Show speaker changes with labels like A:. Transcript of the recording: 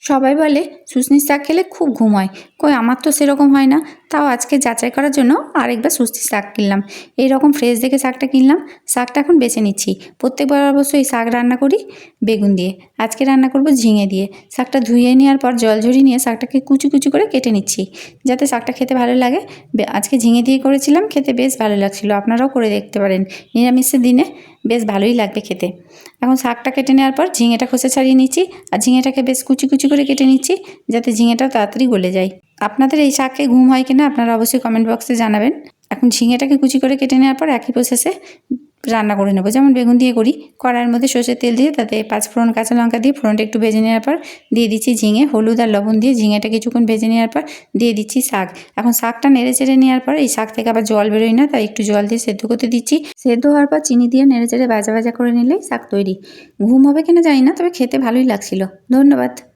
A: সবাই বলে শুশনির শাক খেলে খুব ঘুম হয়। কই আমার তো সেরকম হয় না। তাও আজকে যাচাই করার জন্য আরেকবার শুশনির শাক কিনলাম। এইরকম ফ্রেশ দেখে শাকটা কিনলাম। শাকটা এখন বেছে নিচ্ছি। প্রত্যেকবার অবশ্য এই শাক রান্না করি বেগুন দিয়ে। আজকে রান্না করব ঝিঙে দিয়ে। শাকটা ধুয়ে নেওয়ার পর জল ঝরিয়ে নিয়ে শাকটাকে কুচি কুচি করে কেটে নিচ্ছি, যাতে শাকটা খেতে ভালো লাগে। আজকে ঝিঙে দিয়ে করেছিলাম, খেতে বেশ ভালো লাগছিল। আপনারাও করে দেখতে পারেন, নিরামিষের দিনে বেশ ভালোই লাগবে খেতে। এখন শাকটা কেটে নেওয়ার পর ঝিঙেটা খোসা ছাড়িয়ে নিচ্ছি, আর ঝিঙেটাকে বেশ কুচি কুচি করে কেটে নিচ্ছি, যাতে ঝিঙেটাও তাড়াতাড়ি গলে যায়। আপনাদের এই শাকে ঘুম হয় কিনা আপনারা অবশ্যই কমেন্ট বক্সে জানাবেন। এখন ঝিঙেটাকে কুচি করে কেটে নেওয়ার পর একই প্রসেসে রান্না করে নেবো, যেমন বেগুন দিয়ে করি। কড়াইয়ের মধ্যে সর্ষের তেল দিয়ে তাতে 5 ফোড়ন কাঁচা লঙ্কা দিয়ে ফোড়নটা একটু ভেজে নেওয়ার পর দিয়ে দিচ্ছি ঝিঙে, হলুদ আর লবণ দিয়ে ঝিঙেটা কিছুক্ষণ ভেজে নেওয়ার পর দিয়ে দিচ্ছি শাক। এখন শাকটা নেড়ে চেড়ে নেওয়ার পর এই শাক থেকে আবার জল বেরোয় না, তাই একটু জল দিয়ে সেদ্ধ করতে দিচ্ছি। সেদ্ধ হওয়ার পর চিনি দিয়ে নেড়ে চেড়ে ভাজা ভাজা করে নিলেই শাক তৈরি। ঘুম হবে কিনা জানি না, তবে খেতে ভালোই লাগছিল। ধন্যবাদ।